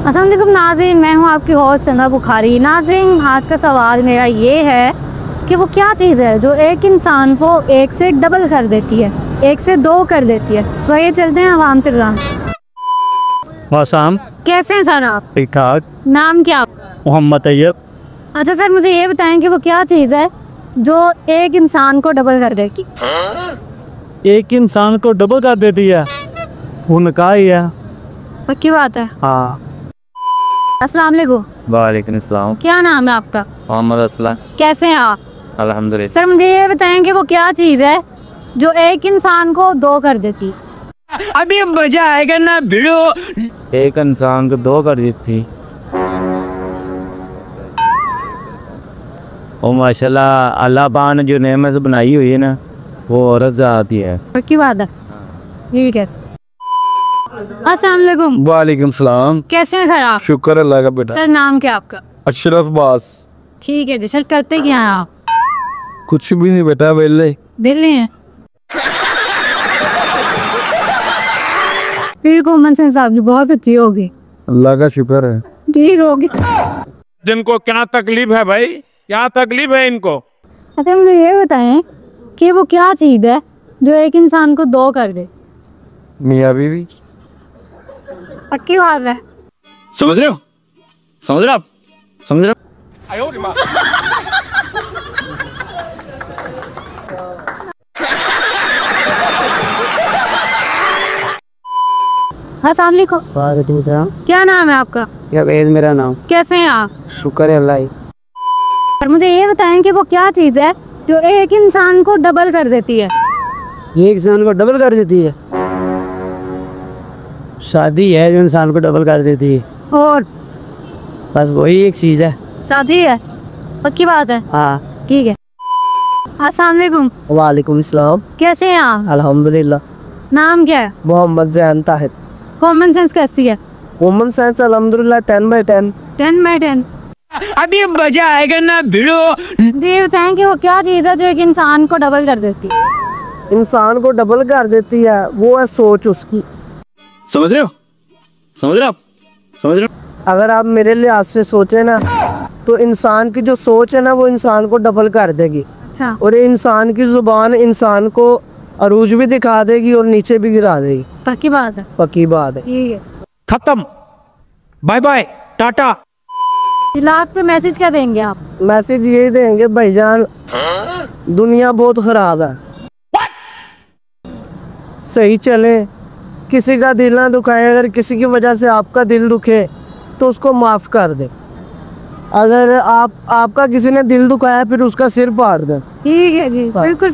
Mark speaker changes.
Speaker 1: अस्सलाम वालेकुम नाज़रीन, मैं हूँ आपकी होस्ट सना बुखारी। नाज़रीन, आज का सवाल मेरा ये है कि वो क्या चीज़ है जो एक इंसान को एक से डबल कर देती है, एक से दो कर देती है। तो ये चलते हैं आवाम से ग्राम।
Speaker 2: मौसम
Speaker 1: कैसे हैं सर आप?
Speaker 2: ठीक ठाक।
Speaker 1: नाम क्या?
Speaker 2: मोहम्मद तैयब।
Speaker 1: अच्छा सर, मुझे ये बताएं कि वो क्या चीज़ है जो एक इंसान को डबल कर देगी?
Speaker 2: एक इंसान को डबल कर देती है, वो निकाह ही है।
Speaker 1: पक्की बात है।
Speaker 2: हाँ।
Speaker 1: अस्सलाम वालेकुम।
Speaker 3: वालेकुम अस्सलाम।
Speaker 1: क्या नाम है आपका?
Speaker 3: मोहम्मद असलम।
Speaker 1: कैसे हैं आप?
Speaker 3: अल्हम्दुलिल्लाह।
Speaker 1: सर मुझे ये बताएं कि वो क्या चीज़ है जो एक इंसान को दो कर देती?
Speaker 2: अभी मजा आएगा ना भिड़ो।
Speaker 3: एक इंसान को दो कर दी थी। ओ माशाल्लाह, अल्लाह पाक ने जो नेमत बनाई हुई है ना, वो औरत जाती है।
Speaker 1: पक्की बात है। ठीक है। अस्सलाम वालेकुम।
Speaker 4: वालेकुम सलाम।
Speaker 1: कैसे हैं सर आप?
Speaker 4: शुक्र अल्लाह का बेटा।
Speaker 1: सर नाम क्या आपका?
Speaker 4: अशरफ बास।
Speaker 1: ठीक है जी। सर करते क्या हैं आप?
Speaker 4: कुछ भी नहीं बेटा, वेले।
Speaker 1: दिल्ली हैं? फिर कॉमन सेंस आपकी बहुत अच्छी होगी।
Speaker 4: अल्लाह का शुक्र है।
Speaker 1: ठीक होगी।
Speaker 5: जिनको क्या तकलीफ है भाई, क्या तकलीफ है इनको?
Speaker 1: अच्छा मुझे ये बताएं कि वो क्या चीज़ है जो एक इंसान को दो कर दे?
Speaker 4: मियाँ बीवी।
Speaker 1: पक्की बात है।
Speaker 3: समझ रहे हो? समझ रहे हो आप? समझ रहे हो?
Speaker 1: अस्सलाम वालेकुम।
Speaker 3: वालेकुम सलाम।
Speaker 1: क्या नाम है आपका?
Speaker 3: क्या मेरा नाम?
Speaker 1: कैसे हैं आप?
Speaker 3: शुक्र है अल्लाह।
Speaker 1: और मुझे ये बताएं कि वो क्या चीज़ है जो एक इंसान को डबल कर देती है?
Speaker 3: ये इंसान को डबल कर देती है। शादी है जो इंसान को डबल कर देती है।
Speaker 1: और
Speaker 3: बस वही एक चीज़ है।
Speaker 1: शादी है? पक्की बात है।
Speaker 3: हाँ।
Speaker 1: ठीक है। अस्सलाम वालेकुम।
Speaker 3: वालेकुम सलाम।
Speaker 1: कैसे हैं आप?
Speaker 3: अल्हम्दुलिल्लाह।
Speaker 1: नाम क्या है?
Speaker 3: मोहम्मद ज़ैन ताहिर।
Speaker 1: कॉमन सेंस कैसी है?
Speaker 3: कॉमन सेंस अल्हम्दुलिल्लाह 10/10।
Speaker 1: 10/10।
Speaker 2: अभी मजा आएगा ना भिड़ो।
Speaker 1: ये बताएं कि वो क्या चीज़ है जो एक इंसान को डबल कर देती है?
Speaker 3: इंसान को डबल कर देती है, वो है सोच उसकी।
Speaker 6: समझ रहे हो? समझ रहे हो आप? समझ रहे हो?
Speaker 3: अगर आप मेरे लिहाज से सोचे ना, तो इंसान की जो सोच है ना, वो इंसान को डबल कर देगी।
Speaker 1: अच्छा।
Speaker 3: और ये इंसान की जुबान इंसान को अरूज भी दिखा देगी और नीचे भी गिरा देगी।
Speaker 1: पक्की बात है।
Speaker 3: पक्की बात है।
Speaker 1: ठीक है।
Speaker 2: खत्म। Bye bye, Tata.
Speaker 1: लाख पे मैसेज क्या देंगे आप?
Speaker 3: मैसेज यही देंगे भाईजान, दुनिया बहुत खराब है, सही चले, किसी का दिल ना दुखाए। अगर किसी की वजह से आपका दिल दुखे तो उसको माफ़ कर दे। अगर आपका किसी ने दिल दुखाया फिर उसका सिर फाड़ दे।
Speaker 1: ठीक है जी, बिल्कुल।